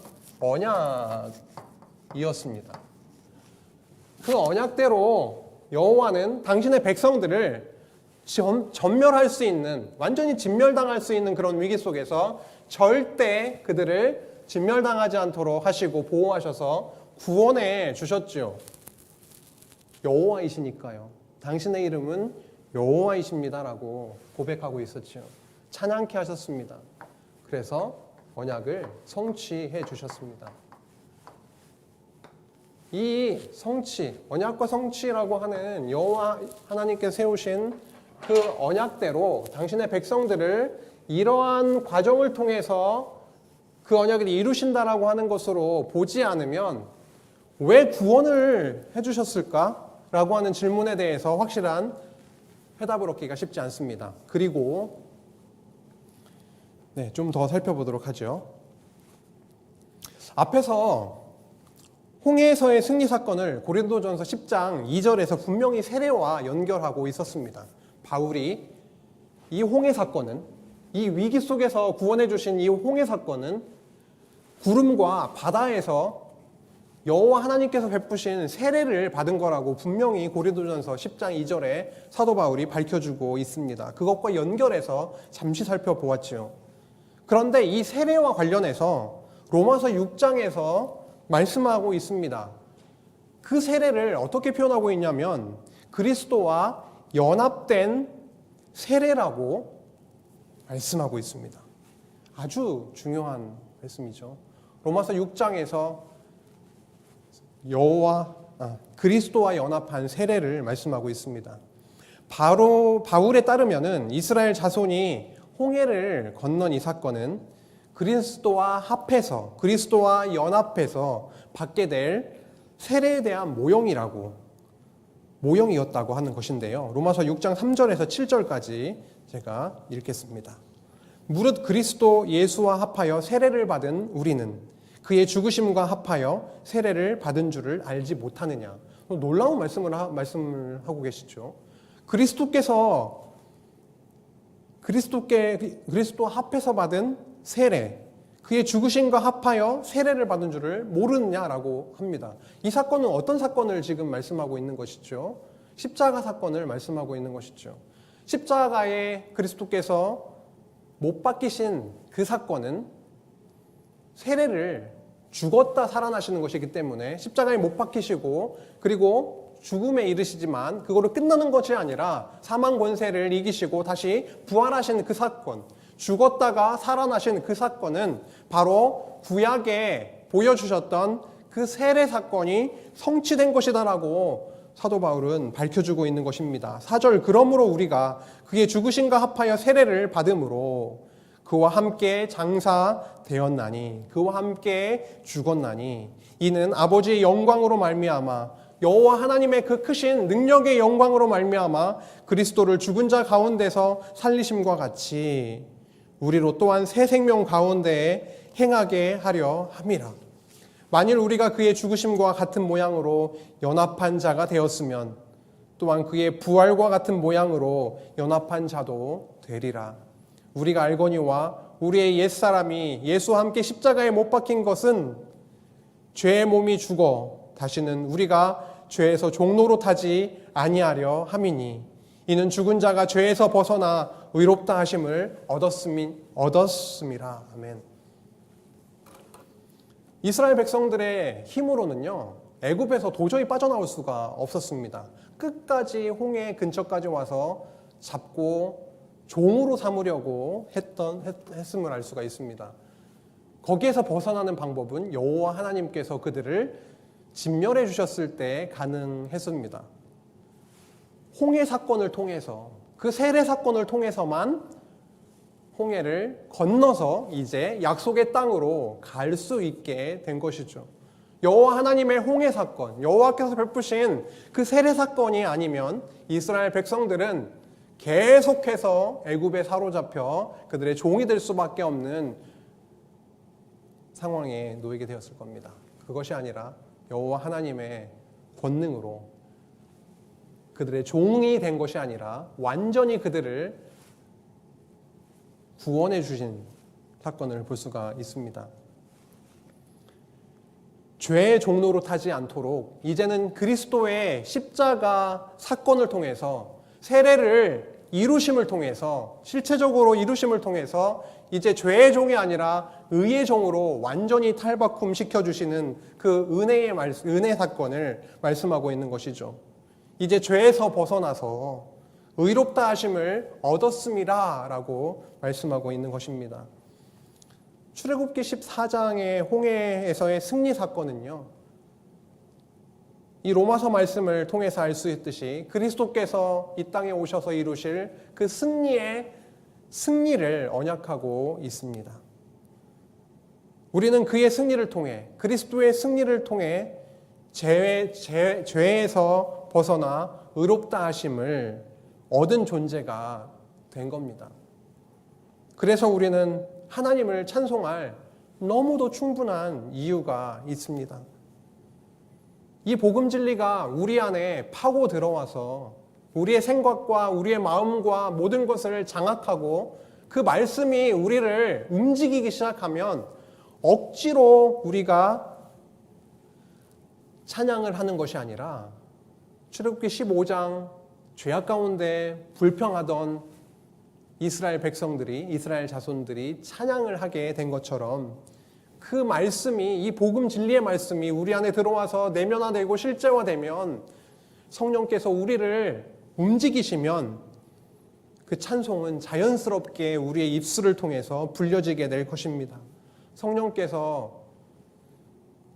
언약이었습니다. 그 언약대로 여호와는 당신의 백성들을 전멸할 수 있는, 완전히 진멸당할 수 있는 그런 위기 속에서 절대 그들을 진멸당하지 않도록 하시고 보호하셔서 구원해 주셨죠. 여호와이시니까요. 당신의 이름은 여호와이십니다라고 고백하고 있었죠. 찬양케 하셨습니다. 그래서 언약을 성취해 주셨습니다. 이 성취, 언약과 성취라고 하는 여호와 하나님께 세우신 그 언약대로 당신의 백성들을 이러한 과정을 통해서 그 언약을 이루신다라고 하는 것으로 보지 않으면 왜 구원을 해주셨을까라고 하는 질문에 대해서 확실한 해답을 얻기가 쉽지 않습니다. 그리고 좀 더 살펴보도록 하죠. 앞에서 홍해에서의 승리 사건을 고린도전서 10장 2절에서 분명히 세례와 연결하고 있었습니다. 바울이 이 홍해 사건은, 이 위기 속에서 구원해 주신 이 홍해 사건은 구름과 바다에서 여호와 하나님께서 베푸신 세례를 받은 거라고 분명히 고린도전서 10장 2절에 사도 바울이 밝혀주고 있습니다. 그것과 연결해서 잠시 살펴보았지요. 그런데 이 세례와 관련해서 로마서 6장에서 말씀하고 있습니다. 그 세례를 어떻게 표현하고 있냐면 그리스도와 연합된 세례라고 말씀하고 있습니다. 아주 중요한 말씀이죠. 로마서 6장에서 그리스도와 연합한 세례를 말씀하고 있습니다. 바로 바울에 따르면은 이스라엘 자손이 홍해를 건넌 이 사건은 그리스도와 합해서, 그리스도와 연합해서 받게 될 세례에 대한 모형이었다고 하는 것인데요. 로마서 6장 3절에서 7절까지 제가 읽겠습니다. 무릇 그리스도 예수와 합하여 세례를 받은 우리는 그의 죽으심과 합하여 세례를 받은 줄을 알지 못하느냐. 놀라운 말씀을 하고 계시죠. 그리스도 합해서 받은 세례, 그의 죽으심과 합하여 세례를 받은 줄을 모르느냐라고 합니다. 이 사건은 어떤 사건을 지금 말씀하고 있는 것이죠? 십자가 사건을 말씀하고 있는 것이죠. 십자가에 그리스도께서 못 박히신 그 사건은 세례를 죽었다 살아나시는 것이기 때문에 십자가에 못 박히시고 그리고 죽음에 이르시지만 그거로 끝나는 것이 아니라 사망 권세를 이기시고 다시 부활하신 그 사건, 죽었다가 살아나신 그 사건은 바로 구약에 보여주셨던 그 세례 사건이 성취된 것이다라고 사도 바울은 밝혀주고 있는 것입니다. 4절, 그러므로 우리가 그의 죽으심과 합하여 세례를 받음으로 그와 함께 장사되었나니, 그와 함께 죽었나니, 이는 아버지의 영광으로 말미암아, 여호와 하나님의 그 크신 능력의 영광으로 말미암아 그리스도를 죽은 자 가운데서 살리심과 같이 우리로 또한 새 생명 가운데에 행하게 하려 함이라. 만일 우리가 그의 죽으심과 같은 모양으로 연합한 자가 되었으면 또한 그의 부활과 같은 모양으로 연합한 자도 되리라. 우리가 알거니와 우리의 옛사람이 예수와 함께 십자가에 못 박힌 것은 죄의 몸이 죽어 다시는 우리가 죄에서 종노로 타지 아니하려 함이니 이는 죽은 자가 죄에서 벗어나 의롭다 하심을 얻었음이라. 아멘. 이스라엘 백성들의 힘으로는요, 애굽에서 도저히 빠져나올 수가 없었습니다. 끝까지 홍해 근처까지 와서 잡고 종으로 삼으려고 했음을 알 수가 있습니다. 거기에서 벗어나는 방법은 여호와 하나님께서 그들을 진멸해 주셨을 때 가능했습니다. 홍해 사건을 통해서, 그 세례 사건을 통해서만 홍해를 건너서 이제 약속의 땅으로 갈 수 있게 된 것이죠. 여호와 하나님의 홍해 사건, 여호와께서 베푸신 그 세례 사건이 아니면 이스라엘 백성들은 계속해서 애굽에 사로잡혀 그들의 종이 될 수밖에 없는 상황에 놓이게 되었을 겁니다. 그것이 아니라 여호와 하나님의 권능으로 그들의 종이 된 것이 아니라 완전히 그들을 구원해 주신 사건을 볼 수가 있습니다. 죄의 종로로 타지 않도록 이제는 그리스도의 십자가 사건을 통해서 세례를 이루심을 통해서 실체적으로 이루심을 통해서 이제 죄의 종이 아니라 의의 종으로 완전히 탈바꿈 시켜주시는 그 은혜 사건을 말씀하고 있는 것이죠. 이제 죄에서 벗어나서 의롭다 하심을 얻었음이라 라고 말씀하고 있는 것입니다. 출애굽기 14장의 홍해에서의 승리 사건은요, 이 로마서 말씀을 통해서 알 수 있듯이 그리스도께서 이 땅에 오셔서 이루실 그 승리를 언약하고 있습니다. 우리는 그의 승리를 통해, 그리스도의 승리를 통해 죄에서 벗어나 의롭다 하심을 얻은 존재가 된 겁니다. 그래서 우리는 하나님을 찬송할 너무도 충분한 이유가 있습니다. 이 복음 진리가 우리 안에 파고 들어와서 우리의 생각과 우리의 마음과 모든 것을 장악하고 그 말씀이 우리를 움직이기 시작하면 억지로 우리가 찬양을 하는 것이 아니라 출애굽기 15장 죄악 가운데 불평하던 이스라엘 백성들이, 이스라엘 자손들이 찬양을 하게 된 것처럼 그 말씀이, 이 복음 진리의 말씀이 우리 안에 들어와서 내면화되고 실제화되면 성령께서 우리를 움직이시면 그 찬송은 자연스럽게 우리의 입술을 통해서 불려지게 될 것입니다. 성령께서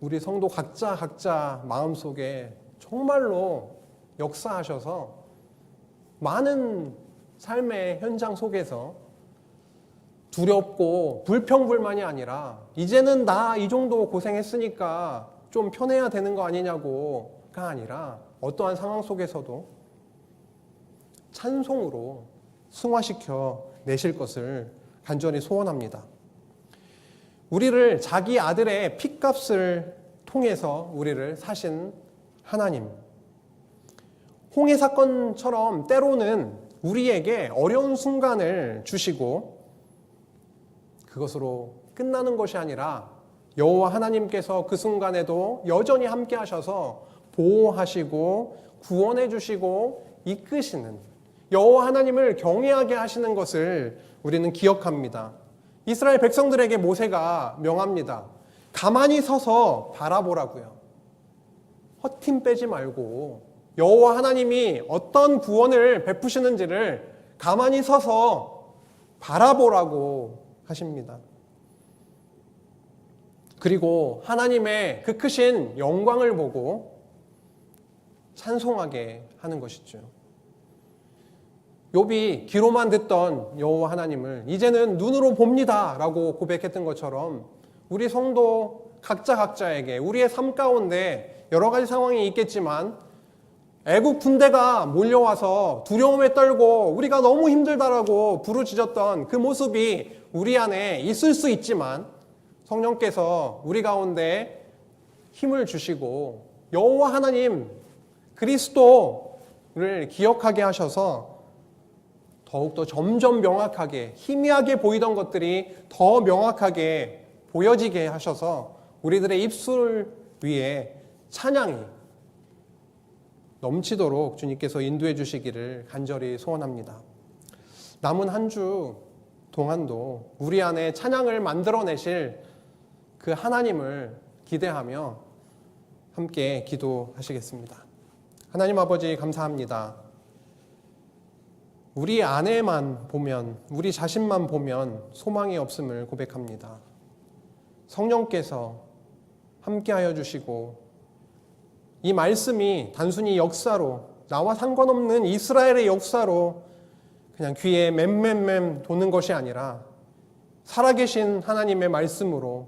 우리 성도 각자 마음속에 정말로 역사하셔서 많은 삶의 현장 속에서 두렵고 불평불만이 아니라 이제는 나 이 정도 고생했으니까 좀 편해야 되는 거 아니냐고가 아니라 어떠한 상황 속에서도 찬송으로 승화시켜 내실 것을 간절히 소원합니다. 우리를 자기 아들의 핏값을 통해서 우리를 사신 하나님, 홍해 사건처럼 때로는 우리에게 어려운 순간을 주시고 그것으로 끝나는 것이 아니라 여호와 하나님께서 그 순간에도 여전히 함께 하셔서 보호하시고 구원해 주시고 이끄시는 여호와 하나님을 경외하게 하시는 것을 우리는 기억합니다. 이스라엘 백성들에게 모세가 명합니다. 가만히 서서 바라보라고요. 헛힘 빼지 말고 여호와 하나님이 어떤 구원을 베푸시는지를 가만히 서서 바라보라고 하십니다. 그리고 하나님의 그 크신 영광을 보고 찬송하게 하는 것이죠. 욥이 귀로만 듣던 여호와 하나님을 이제는 눈으로 봅니다 라고 고백했던 것처럼 우리 성도 각자에게 우리의 삶 가운데 여러 가지 상황이 있겠지만 애국 군대가 몰려와서 두려움에 떨고 우리가 너무 힘들다라고 부르짖었던 그 모습이 우리 안에 있을 수 있지만 성령께서 우리 가운데 힘을 주시고 여호와 하나님 그리스도를 기억하게 하셔서 더욱더 점점 명확하게 희미하게 보이던 것들이 더 명확하게 보여지게 하셔서 우리들의 입술 위에 찬양이 넘치도록 주님께서 인도해 주시기를 간절히 소원합니다. 남은 한 주 동안도 우리 안에 찬양을 만들어내실 그 하나님을 기대하며 함께 기도하시겠습니다. 하나님 아버지 감사합니다. 우리 안에만 보면, 우리 자신만 보면 소망이 없음을 고백합니다. 성령께서 함께하여 주시고 이 말씀이 단순히 역사로, 나와 상관없는 이스라엘의 역사로 그냥 귀에 맴맴맴 도는 것이 아니라 살아계신 하나님의 말씀으로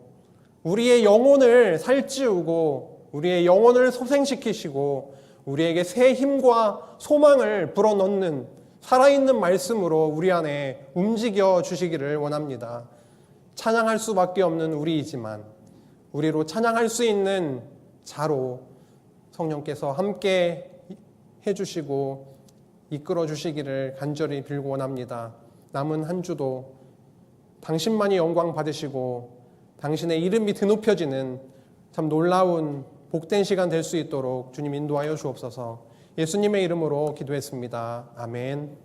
우리의 영혼을 살찌우고 우리의 영혼을 소생시키시고 우리에게 새 힘과 소망을 불어넣는 살아있는 말씀으로 우리 안에 움직여 주시기를 원합니다. 찬양할 수밖에 없는 우리이지만 우리로 찬양할 수 있는 자로 성령께서 함께 해주시고 이끌어 주시기를 간절히 빌고 원합니다. 남은 한 주도 당신만이 영광 받으시고 당신의 이름이 드높여지는 참 놀라운 복된 시간 될 수 있도록 주님 인도하여 주옵소서. 예수님의 이름으로 기도했습니다. 아멘.